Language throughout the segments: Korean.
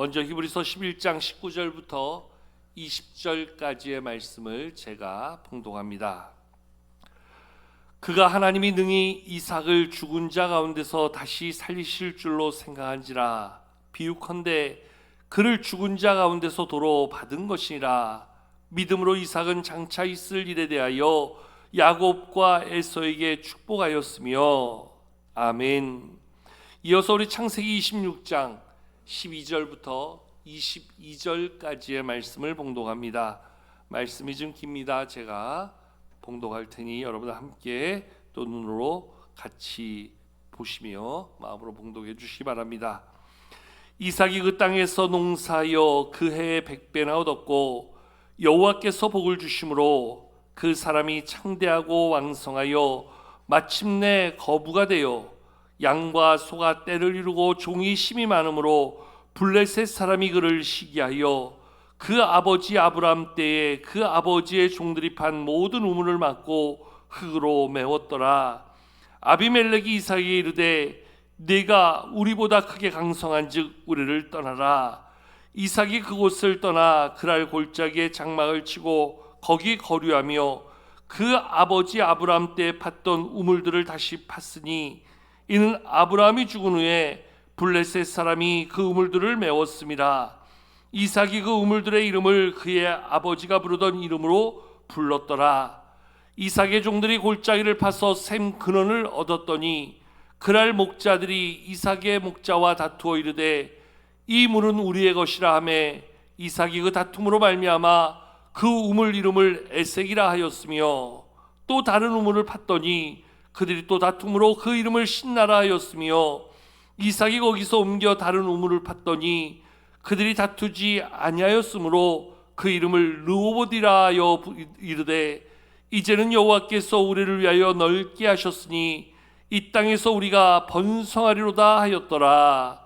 먼저 히브리서 11장 19절부터 20절까지의 말씀을 제가 봉독합니다. 그가 하나님이 능히 이삭을 죽은 자 가운데서 다시 살리실 줄로 생각한지라. 비유컨대 그를 죽은 자 가운데서 도로 받은 것이니라. 믿음으로 이삭은 장차 있을 일에 대하여 야곱과 에서에게 축복하였으며. 아멘. 이어서 우리 창세기 26장 12절부터 22절까지의 말씀을 봉독합니다. 말씀이 좀 깁니다. 제가 봉독할 테니 여러분 함께 또 눈으로 같이 보시며 마음으로 봉독해 주시기 바랍니다. 이삭이 그 땅에서 농사하여 그 해에 100배나 얻었고 여호와께서 복을 주심으로 그 사람이 창대하고 왕성하여 마침내 거부가 되어 양과 소가 떼를 이루고 종이 심이 많으므로 블레셋 사람이 그를 시기하여 그 아버지 아브람 때에 그 아버지의 종들이 판 모든 우물을 막고 흙으로 메웠더라. 아비멜렉이 이삭에게 이르되 네가 우리보다 크게 강성한즉 우리를 떠나라. 이삭이 그곳을 떠나 그랄 골짜기에 장막을 치고 거기 거류하며 그 아버지 아브람 때에 팠던 우물들을 다시 팠으니 이는 아브라함이 죽은 후에 블레셋 사람이 그 우물들을 메웠습니다. 이삭이 그 우물들의 이름을 그의 아버지가 부르던 이름으로 불렀더라. 이삭의 종들이 골짜기를 파서 샘 근원을 얻었더니 그날 목자들이 이삭의 목자와 다투어 이르되 이 물은 우리의 것이라 하매 이삭이 그 다툼으로 말미암아 그 우물 이름을 에색이라 하였으며 또 다른 우물을 팠더니 그들이 또 다툼으로 그 이름을 신나라 하였으며 이삭이 거기서 옮겨 다른 우물을 팠더니 그들이 다투지 아니하였으므로 그 이름을 르호보디라 하여 이르되 이제는 여호와께서 우리를 위하여 넓게 하셨으니 이 땅에서 우리가 번성하리로다 하였더라.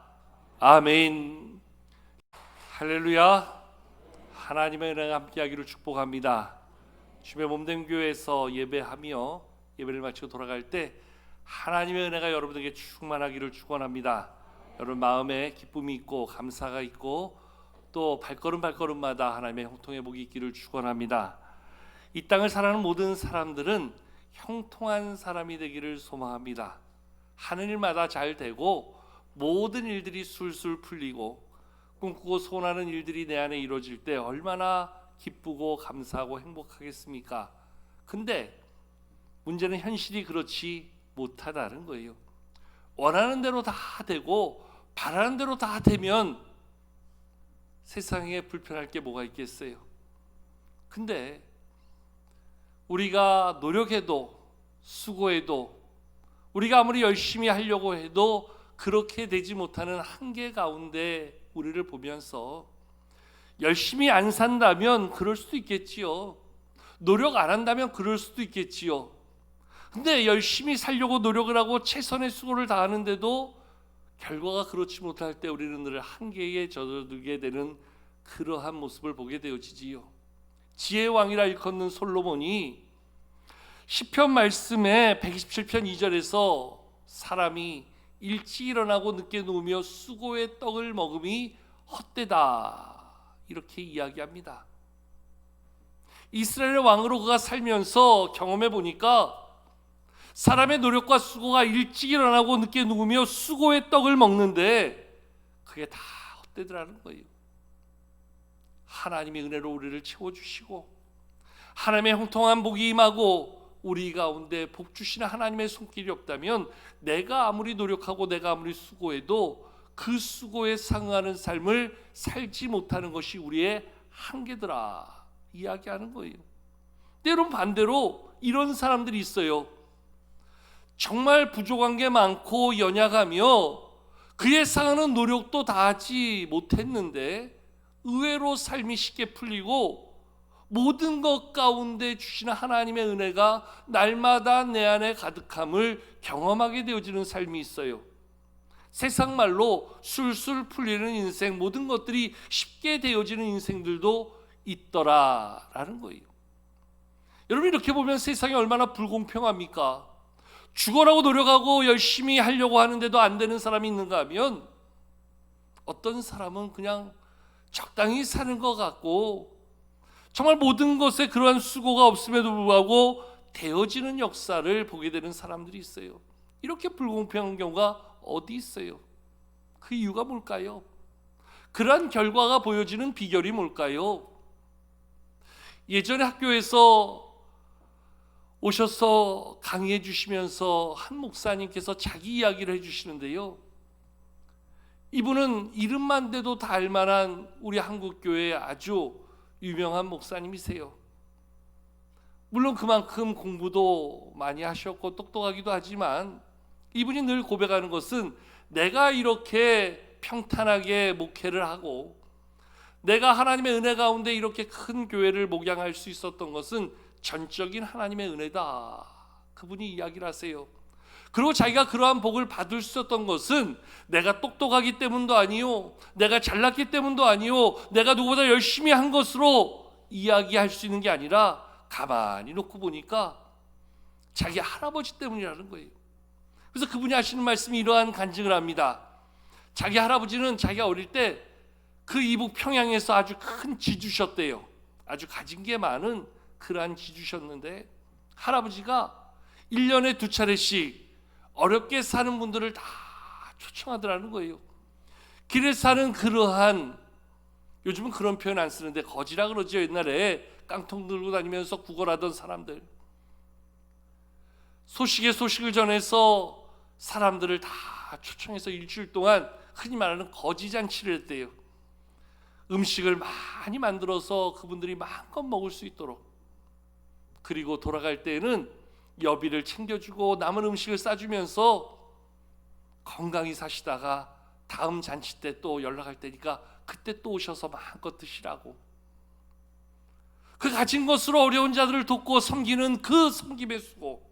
아멘. 할렐루야. 하나님의 은혜가 함께하기를 축복합니다. 주의 몸된 교회에서 예배하며 예배를 마치고 돌아갈 때 하나님의 은혜가 여러분에게 충만하기를 축원합니다. 여러분 마음에 기쁨이 있고 감사가 있고 또 발걸음마다 하나님의 형통의 복이 있기를 축원합니다. 이 땅을 살아가는 모든 사람들은 형통한 사람이 되기를 소망합니다. 하는 일마다 잘 되고 모든 일들이 술술 풀리고 꿈꾸고 소원하는 일들이 내 안에 이루어질 때 얼마나 기쁘고 감사하고 행복하겠습니까? 근데 문제는 현실이 그렇지 못하다는 거예요. 원하는 대로 다 되고 바라는 대로 다 되면 세상에 불편할 게 뭐가 있겠어요? 근데 우리가 노력해도 수고해도 우리가 아무리 열심히 하려고 해도 그렇게 되지 못하는 한계 가운데 우리를 보면서 열심히 안 산다면 그럴 수도 있겠지요. 노력 안 한다면 그럴 수도 있겠지요. 근데 열심히 살려고 노력을 하고 최선의 수고를 다하는데도 결과가 그렇지 못할 때 우리는 늘 한계에 젖어들게 되는 그러한 모습을 보게 되어지지요. 지혜의 왕이라 일컫는 솔로몬이 시편 말씀에 127편 2절에서 사람이 일찍 일어나고 늦게 누우며 수고의 떡을 먹음이 헛되다 이렇게 이야기합니다. 이스라엘의 왕으로 그가 살면서 경험해 보니까 사람의 노력과 수고가 일찍 일어나고 늦게 누우며 수고의 떡을 먹는데 그게 다 헛되더라는 거예요. 하나님의 은혜로 우리를 채워주시고 하나님의 형통한 복이 임하고 우리 가운데 복 주시는 하나님의 손길이 없다면 내가 아무리 노력하고 내가 아무리 수고해도 그 수고에 상응하는 삶을 살지 못하는 것이 우리의 한계더라 이야기하는 거예요. 때론 반대로 이런 사람들이 있어요. 정말 부족한 게 많고 연약하며 그에 상하는 노력도 다 하지 못했는데 의외로 삶이 쉽게 풀리고 모든 것 가운데 주시는 하나님의 은혜가 날마다 내 안에 가득함을 경험하게 되어지는 삶이 있어요. 세상 말로 술술 풀리는 인생, 모든 것들이 쉽게 되어지는 인생들도 있더라라는 거예요. 여러분 이렇게 보면 세상이 얼마나 불공평합니까? 죽어라고 노력하고 열심히 하려고 하는데도 안 되는 사람이 있는가 하면 어떤 사람은 그냥 적당히 사는 것 같고 정말 모든 것에 그러한 수고가 없음에도 불구하고 되어지는 역사를 보게 되는 사람들이 있어요. 이렇게 불공평한 경우가 어디 있어요? 그 이유가 뭘까요? 그러한 결과가 보여지는 비결이 뭘까요? 예전에 학교에서 오셔서 강의해 주시면서 한 목사님께서 자기 이야기를 해주시는데요, 이분은 이름만 대도 다 알만한 우리 한국교회의 아주 유명한 목사님이세요. 물론 그만큼 공부도 많이 하셨고 똑똑하기도 하지만 이분이 늘 고백하는 것은 내가 이렇게 평탄하게 목회를 하고 내가 하나님의 은혜 가운데 이렇게 큰 교회를 목양할 수 있었던 것은 전적인 하나님의 은혜다, 그분이 이야기를 하세요. 그리고 자기가 그러한 복을 받을 수 있었던 것은 내가 똑똑하기 때문도 아니요, 내가 잘났기 때문도 아니요, 내가 누구보다 열심히 한 것으로 이야기할 수 있는 게 아니라 가만히 놓고 보니까 자기 할아버지 때문이라는 거예요. 그래서 그분이 하시는 말씀이 이러한 간증을 합니다. 자기 할아버지는 자기가 어릴 때 그 이북 평양에서 아주 큰 지주셨대요. 아주 가진 게 많은 그러한 지주셨는데 할아버지가 1년에 2차례씩 어렵게 사는 분들을 다 초청하더라는 거예요. 길에 사는 그러한, 요즘은 그런 표현 안 쓰는데 거지라 그러죠. 옛날에 깡통 들고 다니면서 구걸하던 사람들, 소식에 소식을 전해서 사람들을 다 초청해서 일주일 동안 흔히 말하는 거지잔치를 했대요. 음식을 많이 만들어서 그분들이 마음껏 먹을 수 있도록, 그리고 돌아갈 때에는 여비를 챙겨주고 남은 음식을 싸주면서 건강히 사시다가 다음 잔치 때 또 연락할 때니까 그때 또 오셔서 마음껏 드시라고. 그 가진 것으로 어려운 자들을 돕고 섬기는 그 섬김의 수고,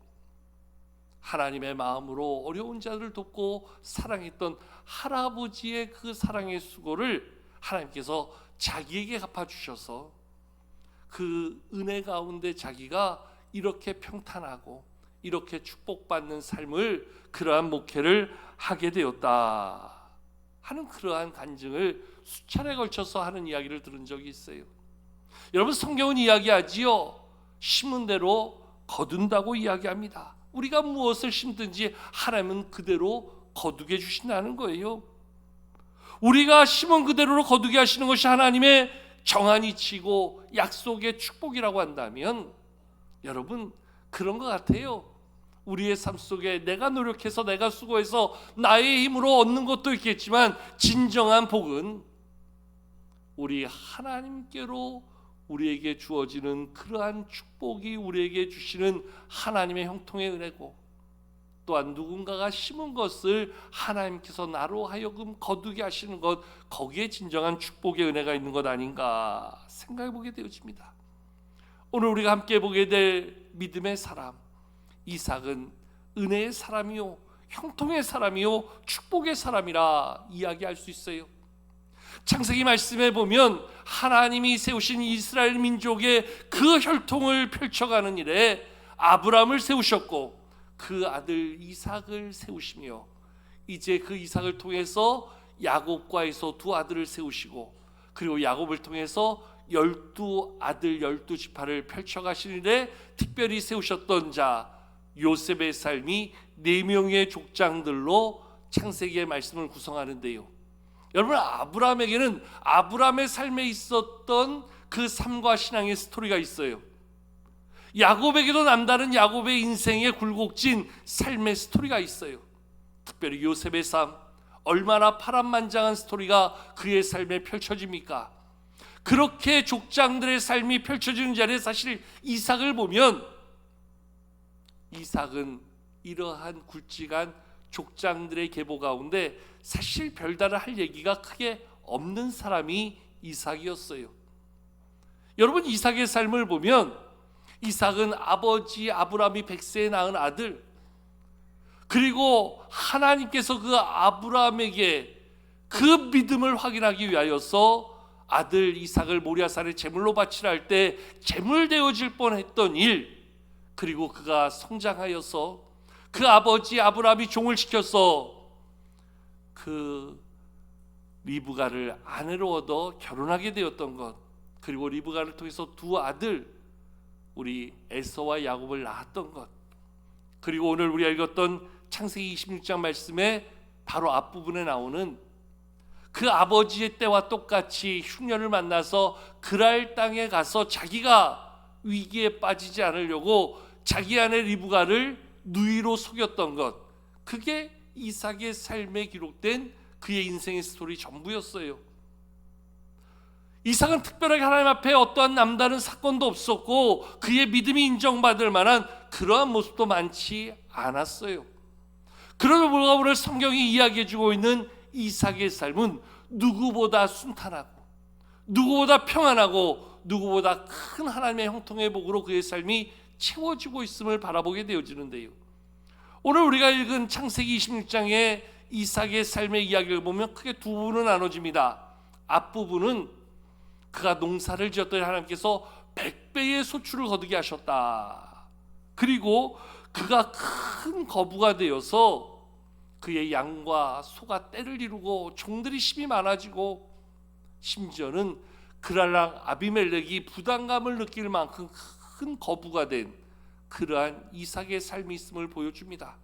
하나님의 마음으로 어려운 자들을 돕고 사랑했던 할아버지의 그 사랑의 수고를 하나님께서 자기에게 갚아주셔서 그 은혜 가운데 자기가 이렇게 평탄하고 이렇게 축복받는 삶을, 그러한 목회를 하게 되었다 하는 그러한 간증을 수차례 걸쳐서 하는 이야기를 들은 적이 있어요. 여러분, 성경은 이야기하지요, 심은 대로 거둔다고 이야기합니다. 우리가 무엇을 심든지 하나님은 그대로 거두게 주신다는 거예요. 우리가 심은 그대로 거두게 하시는 것이 하나님의 정한 이치고 약속의 축복이라고 한다면 여러분, 그런 것 같아요. 우리의 삶 속에 내가 노력해서 내가 수고해서 나의 힘으로 얻는 것도 있겠지만 진정한 복은 우리 하나님께로 우리에게 주어지는 그러한 축복이 우리에게 주시는 하나님의 형통의 은혜고, 또한 누군가가 심은 것을 하나님께서 나로 하여금 거두게 하시는 것, 거기에 진정한 축복의 은혜가 있는 것 아닌가 생각해 보게 되어집니다. 오늘 우리가 함께 보게 될 믿음의 사람 이삭은 은혜의 사람이요, 형통의 사람이요, 축복의 사람이라 이야기할 수 있어요. 창세기 말씀에 보면 하나님이 세우신 이스라엘 민족의 그 혈통을 펼쳐가는 일에 아브라함을 세우셨고 그 아들 이삭을 세우시며 이제 그 이삭을 통해서 야곱과에서 두 아들을 세우시고, 그리고 야곱을 통해서 12아들 12지파를 펼쳐가신 일에 특별히 세우셨던 자 요셉의 삶이 4명의 족장들로 창세기의 말씀을 구성하는데요. 여러분, 아브라함에게는 아브라함의 삶에 있었던 그 삶과 신앙의 스토리가 있어요. 야곱에게도 남다른 야곱의 인생의 굴곡진 삶의 스토리가 있어요. 특별히 요셉의 삶, 얼마나 파란만장한 스토리가 그의 삶에 펼쳐집니까? 그렇게 족장들의 삶이 펼쳐지는 자리에 사실 이삭을 보면, 이삭은 이러한 굵직한 족장들의 계보 가운데 사실 별다른 할 얘기가 크게 없는 사람이 이삭이었어요. 여러분, 이삭의 삶을 보면 이삭은 아버지 아브라함이 100세에 낳은 아들, 그리고 하나님께서 그 아브라함에게 그 믿음을 확인하기 위하여서 아들 이삭을 모리아산에 제물로 바치라 할 때 제물 되어질 뻔했던 일, 그리고 그가 성장하여서 그 아버지 아브라함이 종을 시켜서 그 리브가를 아내로 얻어 결혼하게 되었던 것, 그리고 리브가를 통해서 두 아들 우리 에서와 야곱을 낳았던 것, 그리고 오늘 우리가 읽었던 창세기 26장 말씀에 바로 앞부분에 나오는 그 아버지의 때와 똑같이 흉년을 만나서 그랄 땅에 가서 자기가 위기에 빠지지 않으려고 자기 아내 리브가를 누이로 속였던 것, 그게 이삭의 삶에 기록된 그의 인생의 스토리 전부였어요. 이삭은 특별하게 하나님 앞에 어떠한 남다른 사건도 없었고 그의 믿음이 인정받을 만한 그러한 모습도 많지 않았어요. 그러나 불구하고 오늘 성경이 이야기해주고 있는 이삭의 삶은 누구보다 순탄하고 누구보다 평안하고 누구보다 큰 하나님의 형통의 복으로 그의 삶이 채워지고 있음을 바라보게 되어지는데요. 오늘 우리가 읽은 창세기 26장의 이삭의 삶의 이야기를 보면 크게 두 부분으로 나눠집니다. 앞부분은 그가 농사를 지었더니 하나님께서 100배의 소출을 거두게 하셨다. 그리고 그가 큰 거부가 되어서 그의 양과 소가 떼를 이루고 종들이 힘이 많아지고 심지어는 그랄랑 아비멜렉이 부담감을 느낄 만큼 큰 거부가 된 그러한 이삭의 삶이 있음을 보여줍니다.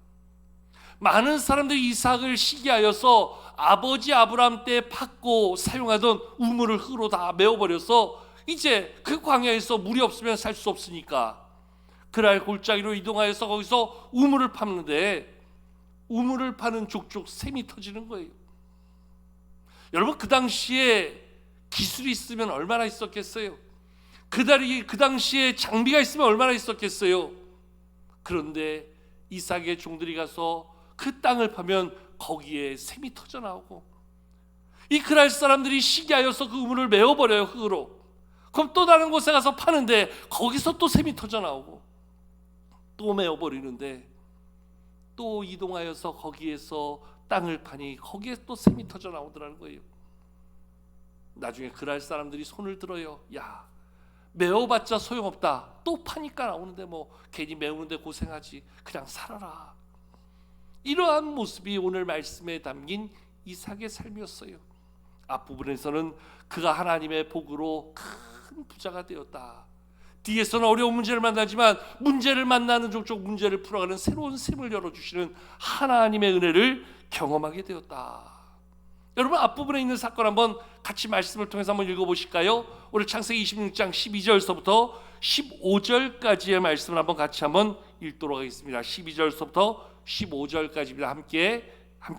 많은 사람들이 이삭을 시기하여서 아버지 아브라함 때 팠고 사용하던 우물을 흙으로 다 메워버려서 이제 그 광야에서 물이 없으면 살 수 없으니까 그랄 골짜기로 이동하여서 거기서 우물을 팠는데 우물을 파는 족족 샘이 터지는 거예요. 여러분, 그 당시에 기술이 있으면 얼마나 있었겠어요? 그 당시에 장비가 있으면 얼마나 있었겠어요? 그런데 이삭의 종들이 가서 그 땅을 파면 거기에 샘이 터져 나오고 이 그랄 사람들이 시기하여서 그 우물을 메워버려요, 흙으로. 그럼 또 다른 곳에 가서 파는데 거기서 또 샘이 터져 나오고 또 메워버리는데 또 이동하여서 거기에서 땅을 파니 거기에 또 샘이 터져 나오더라는 거예요. 나중에 그랄 사람들이 손을 들어요. 야, 메워봤자 소용없다. 또 파니까 나오는데 뭐 괜히 메우는데 고생하지. 그냥 살아라. 이러한 모습이 오늘 말씀에 담긴 이삭의 삶이었어요. 앞부분에서는 그가 하나님의 복으로 큰 부자가 되었다. 뒤에서는 어려운 문제를 만나지만 문제를 만나는 족족 문제를 풀어가는 새로운 샘을 열어주시는 하나님의 은혜를 경험하게 되었다. 여러분, 앞부분에 있는 사건 한번 같이 말씀을 통해서 한번 읽어보실까요? 오늘 창세기 26장 12절서부터 15절까지의 말씀을 한번 같이 한번 읽도록 하겠습니다. 12절서부터 15절까지입니다. 함께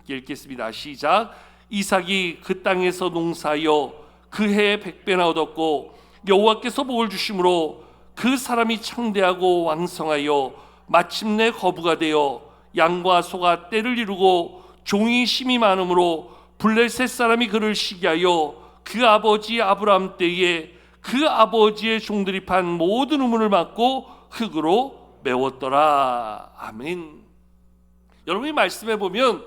읽겠습니다. 시작. 이삭이 그 땅에서 농사하여 그 해에 100배나 얻었고 여호와께서 복을 주심으로 그 사람이 창대하고 왕성하여 마침내 거부가 되어 양과 소가 떼를 이루고 종이 힘이 많으므로 블레셋 사람이 그를 시기하여 그 아버지 아브라함 때에 그 아버지의 종들이 판 모든 우물을 막고 흙으로 메웠더라. 아멘. 여러분이 말씀해 보면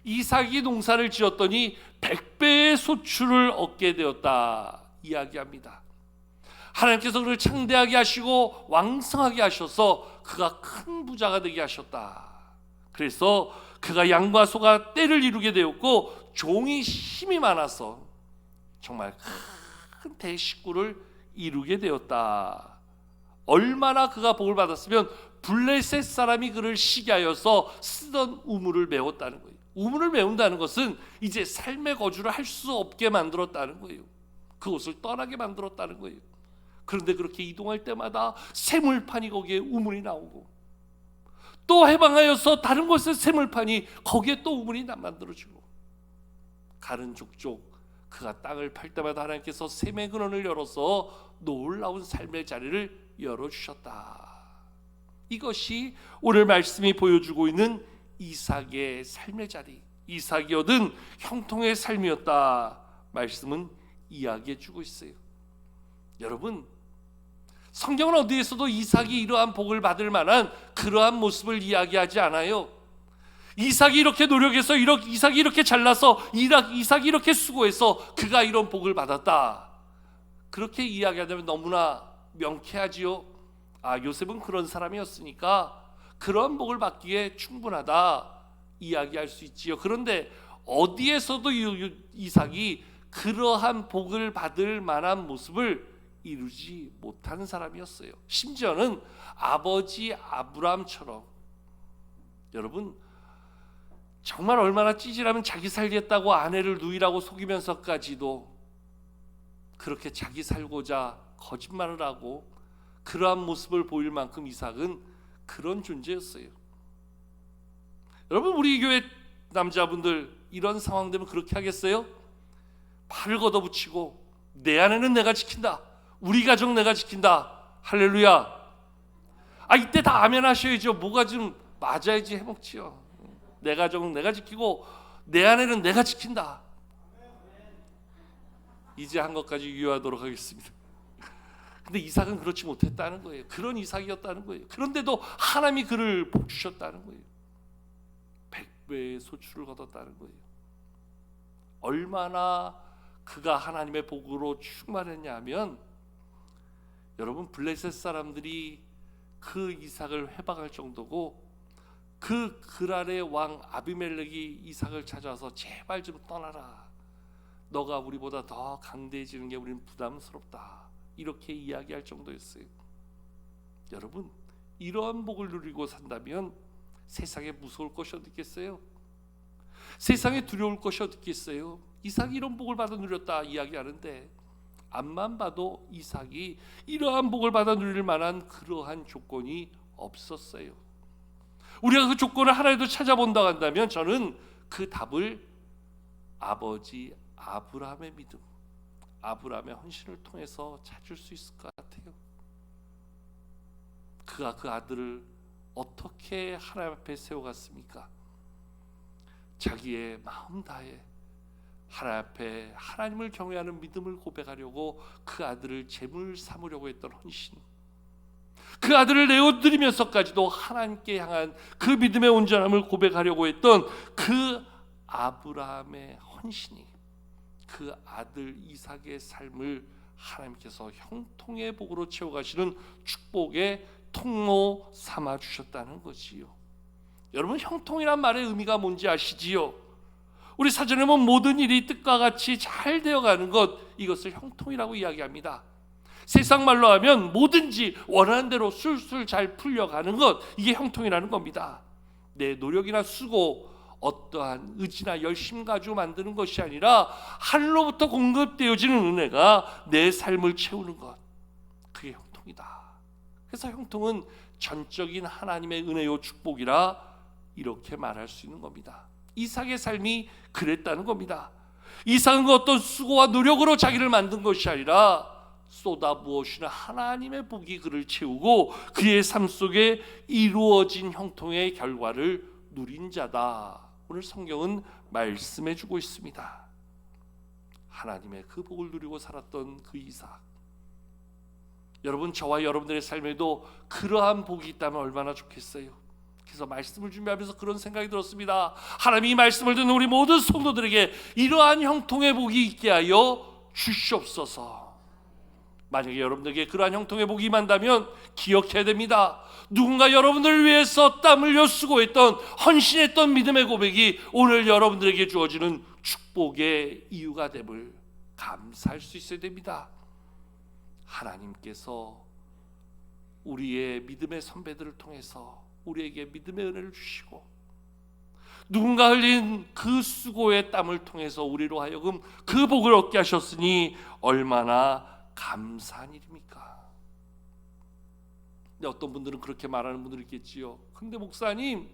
이삭이 농사를 지었더니 100배의 소출을 얻게 되었다 이야기합니다. 하나님께서 그를 창대하게 하시고 왕성하게 하셔서 그가 큰 부자가 되게 하셨다. 그래서 그가 양과 소가 떼를 이루게 되었고 종이 힘이 많아서 정말 큰 대식구를 이루게 되었다. 얼마나 그가 복을 받았으면 블레셋 사람이 그를 시기하여서 쓰던 우물을 메웠다는 거예요. 우물을 메운다는 것은 이제 삶의 거주를 할 수 없게 만들었다는 거예요. 그곳을 떠나게 만들었다는 거예요. 그런데 그렇게 이동할 때마다 샘물판이 거기에 우물이 나오고 또 해방하여서 다른 곳에 샘물판이 거기에 또 우물이 만들어지고 가는 족족 그가 땅을 팔 때마다 하나님께서 샘의 근원을 열어서 놀라운 삶의 자리를 열어주셨다. 이것이 오늘 말씀이 보여주고 있는 이삭의 삶의 자리, 이삭이 얻은 형통의 삶이었다. 말씀은 이야기해주고 있어요. 여러분, 성경은 어디에서도 이삭이 이러한 복을 받을 만한 그러한 모습을 이야기하지 않아요. 이삭이 이렇게 노력해서 이삭이 이렇게 잘나서 이삭이 이렇게 수고해서 그가 이런 복을 받았다. 그렇게 이야기하면 너무나 명쾌하지요. 아, 요셉은 그런 사람이었으니까 그런 복을 받기에 충분하다 이야기할 수 있지요. 그런데 어디에서도 이삭이 그러한 복을 받을 만한 모습을 이루지 못하는 사람이었어요. 심지어는 아버지 아브라함처럼, 여러분 정말 얼마나 찌질하면 자기 살겠다고 아내를 누이라고 속이면서까지도 그렇게 자기 살고자 거짓말을 하고 그러한 모습을 보일 만큼 이삭은 그런 존재였어요. 여러분, 우리 교회 남자분들 이런 상황 되면 그렇게 하겠어요? 팔을 걷어붙이고 내 아내는 내가 지킨다, 우리 가정 내가 지킨다, 할렐루야. 이때 다 아멘 하셔야죠. 뭐가 좀 맞아야지 해먹지요. 내 가정은 내가 지키고 내 아내는 내가 지킨다. 이제 한 것까지 유효하도록 하겠습니다. 근데 이삭은 그렇지 못했다는 거예요. 그런 이삭이었다는 거예요. 그런데도 하나님이 그를 복 주셨다는 거예요. 100배의 소출을 거뒀다는 거예요. 얼마나 그가 하나님의 복으로 충만했냐 하면, 여러분, 블레셋 사람들이 그 이삭을 회방할 정도고, 그 그랄의 왕 아비멜렉이 이삭을 찾아와서 제발 좀 떠나라, 너가 우리보다 더 강대해지는 게 우리는 부담스럽다, 이렇게 이야기할 정도였어요. 여러분, 이러한 복을 누리고 산다면 세상에 무서울 것이 어디 있겠어요? 세상에 두려울 것이 어디 있겠어요? 이삭이 이런 복을 받아 누렸다 이야기하는데, 앞만 봐도 이삭이 이러한 복을 받아 누릴 만한 그러한 조건이 없었어요. 우리가 그 조건을 하나라도 찾아본다고 한다면 저는 그 답을 아버지 아브라함의 믿음, 아브라함의 헌신을 통해서 찾을 수 있을 것 같아요. 그가 그 아들을 어떻게 하나님 앞에 세워갔습니까? 자기의 마음 다해 하나님 앞에 하나님을 경외하는 믿음을 고백하려고 그 아들을 제물 삼으려고 했던 헌신, 그 아들을 내어드리면서까지도 하나님께 향한 그 믿음의 온전함을 고백하려고 했던 그 아브라함의 헌신이 그 아들 이삭의 삶을 하나님께서 형통의 복으로 채워가시는 축복의 통로 삼아 주셨다는 거지요. 여러분, 형통이란 말의 의미가 뭔지 아시지요? 우리 사전에 보면 모든 일이 뜻과 같이 잘 되어가는 것, 이것을 형통이라고 이야기합니다. 세상 말로 하면 뭐든지 원하는 대로 술술 잘 풀려가는 것, 이게 형통이라는 겁니다. 내 노력이나 수고, 어떠한 의지나 열심 가지고 만드는 것이 아니라 하늘로부터 공급되어지는 은혜가 내 삶을 채우는 것, 그게 형통이다. 그래서 형통은 전적인 하나님의 은혜요 축복이라 이렇게 말할 수 있는 겁니다. 이삭의 삶이 그랬다는 겁니다. 이삭은 그 어떤 수고와 노력으로 자기를 만든 것이 아니라 쏟아부어주시는 하나님의 복이 그를 채우고 그의 삶 속에 이루어진 형통의 결과를 누린 자다. 오늘 성경은 말씀해 주고 있습니다. 하나님의 그 복을 누리고 살았던 그 이삭, 여러분, 저와 여러분들의 삶에도 그러한 복이 있다면 얼마나 좋겠어요. 그래서 말씀을 준비하면서 그런 생각이 들었습니다. 하나님이 이 말씀을 듣는 우리 모든 성도들에게 이러한 형통의 복이 있게 하여 주시옵소서. 만약에 여러분들에게 그러한 형통의 복이 임한다면 기억해야 됩니다. 누군가 여러분들을 위해서 땀 흘려 수고했던, 헌신했던 믿음의 고백이 오늘 여러분들에게 주어지는 축복의 이유가 됨을 감사할 수 있어야 됩니다. 하나님께서 우리의 믿음의 선배들을 통해서 우리에게 믿음의 은혜를 주시고, 누군가 흘린 그 수고의 땀을 통해서 우리로 하여금 그 복을 얻게 하셨으니 얼마나 감사한 일입니까? 근데 어떤 분들은 그렇게 말하는 분들이 있겠지요. 근데 목사님,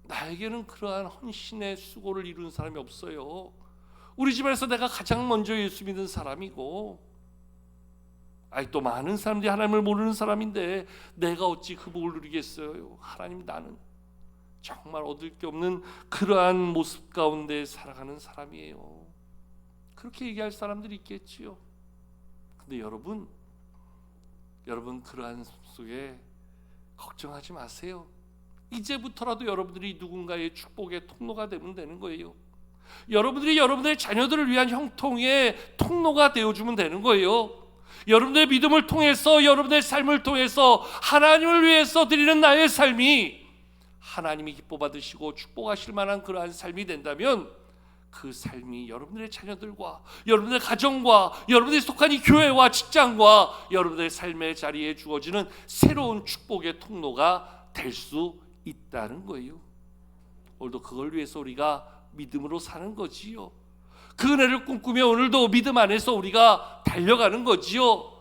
나에게는 그러한 헌신의 수고를 이룬 사람이 없어요. 우리 집안에서 내가 가장 먼저 예수 믿은 사람이고, 또 많은 사람들이 하나님을 모르는 사람인데 내가 어찌 그 복을 누리겠어요? 하나님, 나는 정말 얻을 게 없는 그러한 모습 가운데 살아가는 사람이에요. 그렇게 얘기할 사람들이 있겠지요. 근데 여러분 그러한 속에 걱정하지 마세요. 이제부터라도 여러분들이 누군가의 축복의 통로가 되면 되는 거예요. 여러분들이 여러분들의 자녀들을 위한 형통의 통로가 되어주면 되는 거예요. 여러분들의 믿음을 통해서, 여러분의 삶을 통해서 하나님을 위해서 드리는 나의 삶이 하나님이 기뻐 받으시고 축복하실 만한 그러한 삶이 된다면 그 삶이 여러분들의 자녀들과 여러분들의 가정과 여러분들이 속한 이 교회와 직장과 여러분들의 삶의 자리에 주어지는 새로운 축복의 통로가 될 수 있다는 거예요. 오늘도 그걸 위해서 우리가 믿음으로 사는 거지요. 그 은혜를 꿈꾸며 오늘도 믿음 안에서 우리가 달려가는 거지요.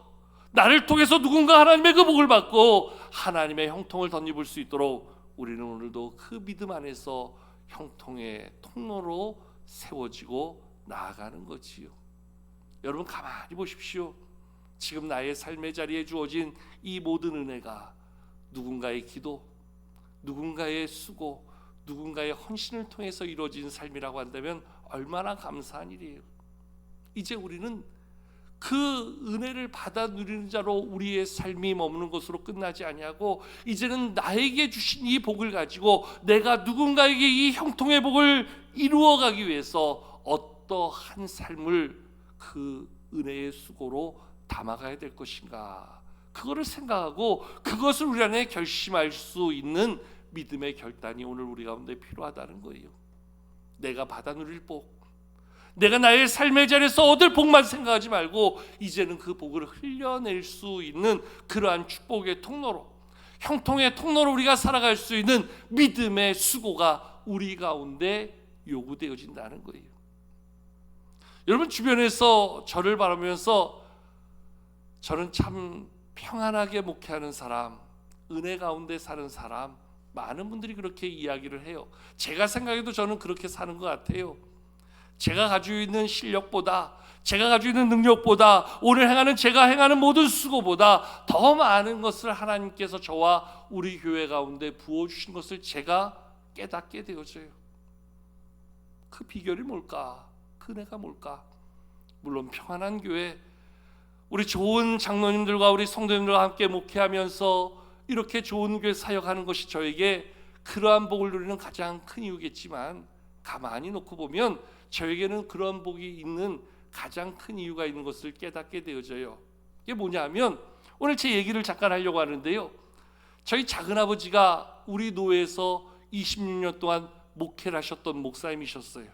나를 통해서 누군가 하나님의 그 복을 받고 하나님의 형통을 덧입을 수 있도록 우리는 오늘도 그 믿음 안에서 형통의 통로로 세워지고 나아가는 거지요. 여러분 가만히 보십시오. 지금 나의 삶의 자리에 주어진 이 모든 은혜가 누군가의 기도, 누군가의 수고, 누군가의 헌신을 통해서 이루어진 삶이라고 한다면 얼마나 감사한 일이에요. 이제 우리는 그 은혜를 받아 누리는 자로 우리의 삶이 머무는 것으로 끝나지 아니하고 이제는 나에게 주신 이 복을 가지고 내가 누군가에게 이 형통의 복을 이루어가기 위해서 어떠한 삶을 그 은혜의 수고로 담아가야 될 것인가, 그거를 생각하고 그것을 우리 안에 결심할 수 있는 믿음의 결단이 오늘 우리 가운데 필요하다는 거예요. 내가 받아 누릴 복, 내가 나의 삶의 자리에서 얻을 복만 생각하지 말고 이제는 그 복을 흘려낼 수 있는 그러한 축복의 통로로, 형통의 통로로 우리가 살아갈 수 있는 믿음의 수고가 우리 가운데 요구되어진다는 거예요. 여러분 주변에서 저를 바라보면서 저는 참 평안하게 목회하는 사람, 은혜 가운데 사는 사람, 많은 분들이 그렇게 이야기를 해요. 제가 생각해도 저는 그렇게 사는 것 같아요. 제가 가지고 있는 실력보다, 제가 가지고 있는 능력보다, 오늘 행하는 제가 행하는 모든 수고보다 더 많은 것을 하나님께서 저와 우리 교회 가운데 부어주신 것을 제가 깨닫게 되어져요. 그 비결이 뭘까? 그 은혜가 뭘까? 물론 평안한 교회, 우리 좋은 장로님들과 우리 성도님들과 함께 목회하면서 이렇게 좋은 교회 사역하는 것이 저에게 그러한 복을 누리는 가장 큰 이유겠지만, 가만히 놓고 보면 저에게는 그런 복이 있는 가장 큰 이유가 있는 것을 깨닫게 되어져요. 이게 뭐냐면 오늘 제 얘기를 잠깐 하려고 하는데요, 저희 작은아버지가 우리 노회에서 26년 동안 목회를 하셨던 목사님이셨어요.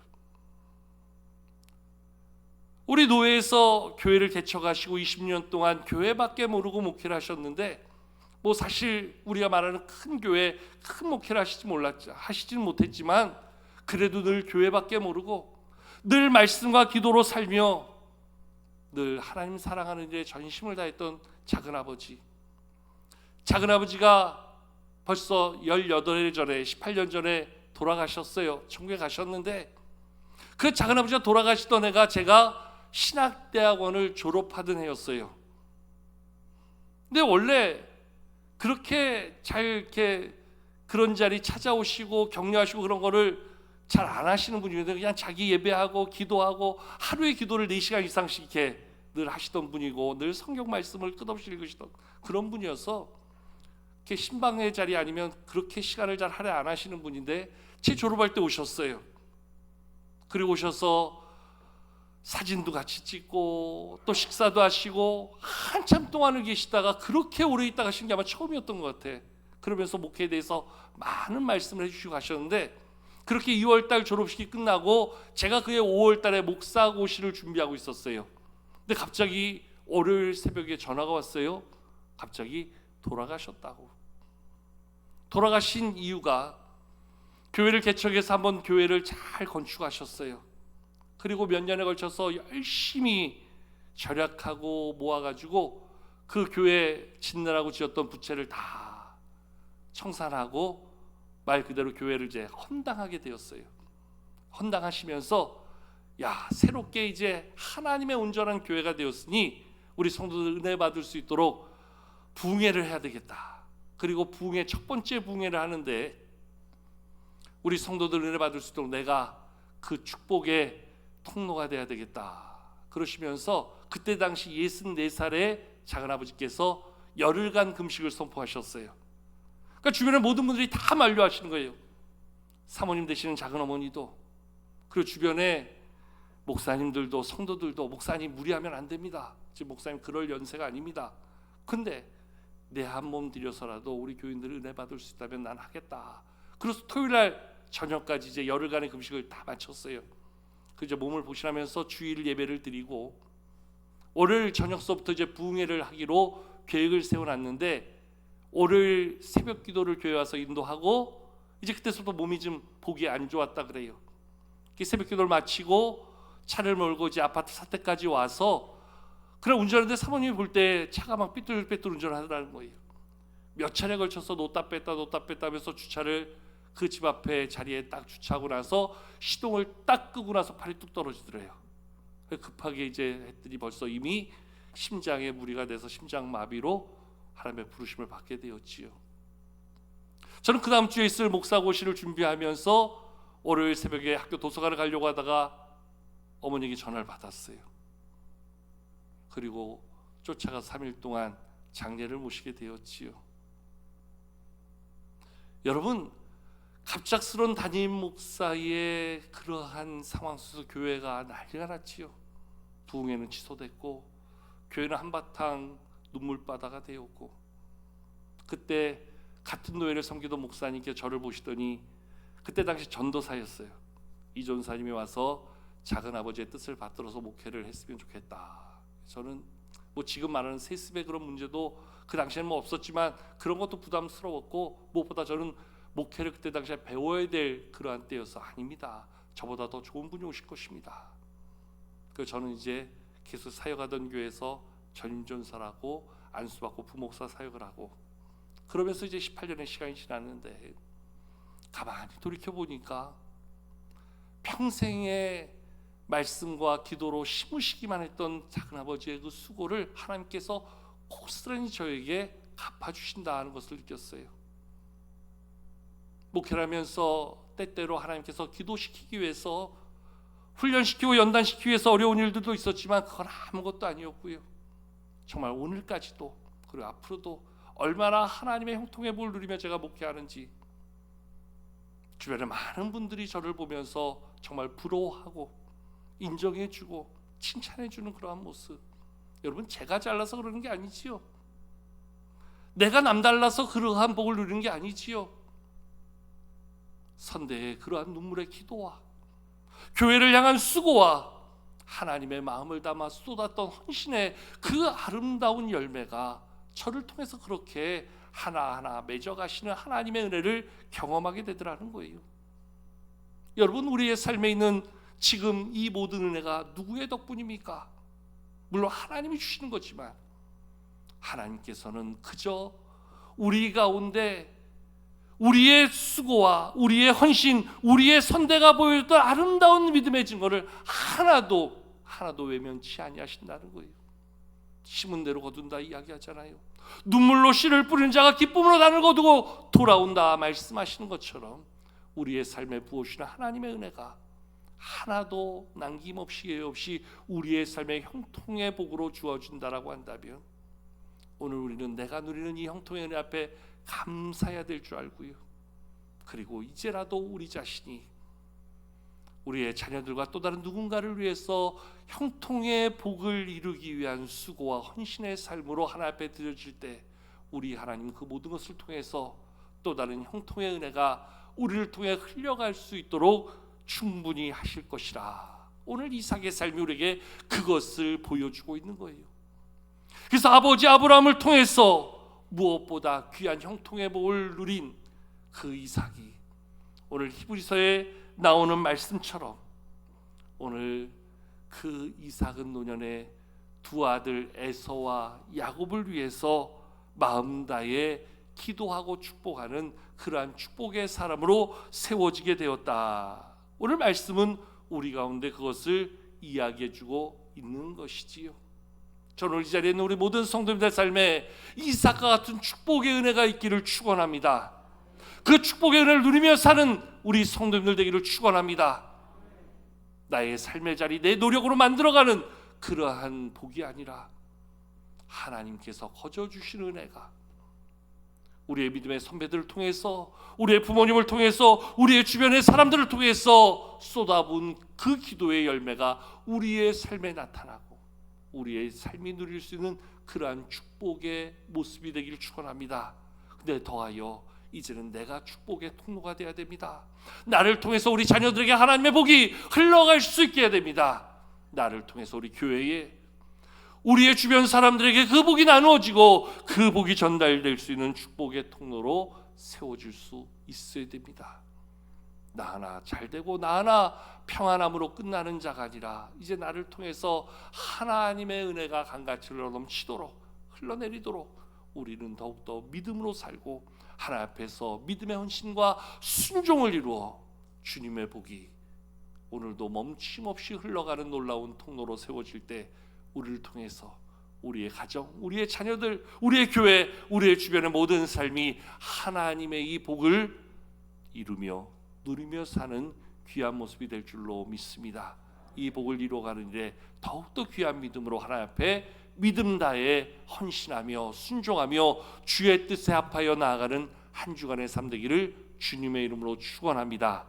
우리 노회에서 교회를 개척하시고 20년 동안 교회밖에 모르고 목회를 하셨는데, 뭐 사실 우리가 말하는 큰 교회, 큰 목회를 하시지는 못했지만 그래도 늘 교회밖에 모르고 늘 말씀과 기도로 살며 늘 하나님 사랑하는 일에 전심을 다했던 작은아버지. 작은아버지가 벌써 18년 전에, 18년 전에 돌아가셨어요. 천국에 가셨는데 그 작은아버지가 돌아가시던 해가 제가 신학대학원을 졸업하던 해였어요. 근데 원래 그렇게 잘 이렇게 그런 자리 찾아오시고 격려하시고 그런 거를 잘 안 하시는 분이었는데 그냥 자기 예배하고 기도하고 하루에 기도를 4시간 이상씩 이렇게 늘 하시던 분이고 늘 성경 말씀을 끝없이 읽으시던 그런 분이어서 이렇게 신방의 자리 아니면 그렇게 시간을 잘 할애 안 하시는 분인데 제 졸업할 때 오셨어요. 그리고 오셔서 사진도 같이 찍고 또 식사도 하시고 한참 동안을 계시다가 그렇게 오래 있다 가신 게 아마 처음이었던 것 같아. 그러면서 목회에 대해서 많은 말씀을 해주시고 가셨는데, 그렇게 2월달 졸업식이 끝나고 제가 그해 5월달에 목사고시를 준비하고 있었어요. 근데 갑자기 월요일 새벽에 전화가 왔어요. 갑자기 돌아가셨다고. 돌아가신 이유가 교회를 개척해서 한번 교회를 잘 건축하셨어요. 그리고 몇 년에 걸쳐서 열심히 절약하고 모아가지고 그 교회 짓느라고 지었던 부채를 다 청산하고 말 그대로 교회를 이제 헌당하게 되었어요. 헌당하시면서 야, 새롭게 이제 하나님의 온전한 교회가 되었으니 우리 성도들 은혜 받을 수 있도록 부흥회를 해야 되겠다. 그리고 부흥회 첫 번째 부흥회를 하는데 우리 성도들 은혜 받을 수 있도록 내가 그 축복의 통로가 돼야 되겠다. 그러시면서 그때 당시 64살의 작은아버지께서 열흘간 금식을 선포하셨어요. 그러니까 주변의 모든 분들이 다 만류하시는 거예요. 사모님 되시는 작은어머니도, 그리고 주변에 목사님들도, 성도들도 목사님 무리하면 안 됩니다. 지금 목사님 그럴 연세가 아닙니다. 근데 내 한 몸 들여서라도 우리 교인들 은혜 받을 수 있다면 난 하겠다. 그래서 토요일날 저녁까지 이제 열흘간의 금식을 다 마쳤어요. 그 이제 몸을 보신하면서 주일 예배를 드리고 월요일 저녁서부터 이제 부흥회를 하기로 계획을 세워놨는데 월요일 새벽 기도를 교회 와서 인도하고 이제 그때서부터 몸이 좀 보기 안 좋았다 그래요. 새벽 기도를 마치고 차를 몰고 이제 아파트 사택까지 와서 그냥 운전하는데 사모님이 볼 때 차가 막 삐뚤빼뚤 운전을 하더라는 거예요. 몇 차례 걸쳐서 놓다 뺐다 하면서 주차를 그 집 앞에 자리에 딱 주차하고 나서 시동을 딱 끄고 나서 팔이 뚝 떨어지더래요. 급하게 이제 했더니 벌써 이미 심장에 무리가 돼서 심장마비로 하나님의 부르심을 받게 되었지요. 저는 그 다음 주에 있을 목사고시를 준비하면서 월요일 새벽에 학교 도서관을 가려고 하다가 어머니에게 전화를 받았어요. 그리고 쫓아가서 3일 동안 장례를 모시게 되었지요. 여러분, 갑작스러운 담임 목사의 그러한 상황 속에서 교회가 난리가 났지요. 부흥회는 취소됐고 교회는 한바탕 눈물바다가 되었고, 그때 같은 노예를 섬기던 목사님께 저를 보시더니 그때 당시 전도사였어요. 이 전사님이 와서 작은 아버지의 뜻을 받들어서 목회를 했으면 좋겠다. 저는 뭐 지금 말하는 세습의 그런 문제도 그 당시에는 뭐 없었지만 그런 것도 부담스러웠고, 무엇보다 저는 목회를 그때 당시에 배워야 될 그러한 때여서 아닙니다. 저보다 더 좋은 분이 오실 것입니다. 그래서 저는 이제 계속 사역하던 교회에서 전임전사라고 안수받고 부목사 사역을 하고, 그러면서 이제 18년의 시간이 지났는데 가만히 돌이켜보니까 평생의 말씀과 기도로 심으시기만 했던 작은아버지의 그 수고를 하나님께서 고스란히 저에게 갚아주신다는 것을 느꼈어요. 목회를 하면서 때때로 하나님께서 기도시키기 위해서 훈련시키고 연단시키기 위해서 어려운 일들도 있었지만 그건 아무것도 아니었고요. 정말 오늘까지도 그리고 앞으로도 얼마나 하나님의 형통의 복을 누리며 제가 목회하는지 주변에 많은 분들이 저를 보면서 정말 부러워하고 인정해주고 칭찬해주는 그러한 모습, 여러분, 제가 잘나서 그러는 게 아니지요. 내가 남달라서 그러한 복을 누리는 게 아니지요. 선대의 그러한 눈물의 기도와 교회를 향한 수고와 하나님의 마음을 담아 쏟았던 헌신의 그 아름다운 열매가 저를 통해서 그렇게 하나하나 맺어가시는 하나님의 은혜를 경험하게 되더라는 거예요. 여러분, 우리의 삶에 있는 지금 이 모든 은혜가 누구의 덕분입니까? 물론 하나님이 주시는 거지만 하나님께서는 그저 우리 가운데 우리의 수고와 우리의 헌신, 우리의 선대가 보여줬던 아름다운 믿음의 증거를 하나도 외면치 아니하신다는 거예요. 심은 대로 거둔다 이야기하잖아요. 눈물로 씨를 뿌리는 자가 기쁨으로 단을 거두고 돌아온다 말씀하시는 것처럼 우리의 삶에 부어주시는 하나님의 은혜가 하나도 남김없이 예외 없이 우리의 삶의 형통의 복으로 주어진다라고 한다면 오늘 우리는 내가 누리는 이 형통의 은혜 앞에 감사해야 될 줄 알고요. 그리고 이제라도 우리 자신이 우리의 자녀들과 또 다른 누군가를 위해서 형통의 복을 이루기 위한 수고와 헌신의 삶으로 하나님 앞에 드려질 때 우리 하나님 그 모든 것을 통해서 또 다른 형통의 은혜가 우리를 통해 흘려갈 수 있도록 충분히 하실 것이라. 오늘 이삭의 삶이 우리에게 그것을 보여주고 있는 거예요. 그래서 아버지 아브라함을 통해서 무엇보다 귀한 형통의 복을 누린 그 이삭이 오늘 히브리서에 나오는 말씀처럼 오늘 그 이삭은 노년에 두 아들 에서와 야곱을 위해서 마음 다해 기도하고 축복하는 그러한 축복의 사람으로 세워지게 되었다. 오늘 말씀은 우리 가운데 그것을 이야기해주고 있는 것이지요. 저는 이 자리에 있는 우리 모든 성도님들 삶에 이삭과 같은 축복의 은혜가 있기를 축원합니다. 그 축복의 은혜를 누리며 사는 우리 성도님들 되기를 축원합니다. 나의 삶의 자리, 내 노력으로 만들어가는 그러한 복이 아니라 하나님께서 거저 주시는 은혜가 우리의 믿음의 선배들을 통해서, 우리의 부모님을 통해서, 우리의 주변의 사람들을 통해서 쏟아부은 그 기도의 열매가 우리의 삶에 나타나고 우리의 삶이 누릴 수 있는 그러한 축복의 모습이 되기를 축원합니다. 근데 더하여 이제는 내가 축복의 통로가 되어야 됩니다. 나를 통해서 우리 자녀들에게 하나님의 복이 흘러갈 수 있게 해야 됩니다. 나를 통해서 우리 교회에, 우리의 주변 사람들에게 그 복이 나누어지고 그 복이 전달될 수 있는 축복의 통로로 세워질 수 있어야 됩니다. 나 하나 잘되고 나 하나 평안함으로 끝나는 자가 아니라 이제 나를 통해서 하나님의 은혜가 강같이 흘러넘치도록, 흘러내리도록 우리는 더욱더 믿음으로 살고 하나님 앞에서 믿음의 헌신과 순종을 이루어 주님의 복이 오늘도 멈춤없이 흘러가는 놀라운 통로로 세워질 때 우리를 통해서 우리의 가정, 우리의 자녀들, 우리의 교회, 우리의 주변의 모든 삶이 하나님의 이 복을 이루며 누리며 사는 귀한 모습이 될 줄로 믿습니다. 이 복을 이루어가는 일에 더욱더 귀한 믿음으로 하나님 앞에 믿음 다해 헌신하며 순종하며 주의 뜻에 합하여 나아가는 한 주간의 삶 되기를 주님의 이름으로 축원합니다.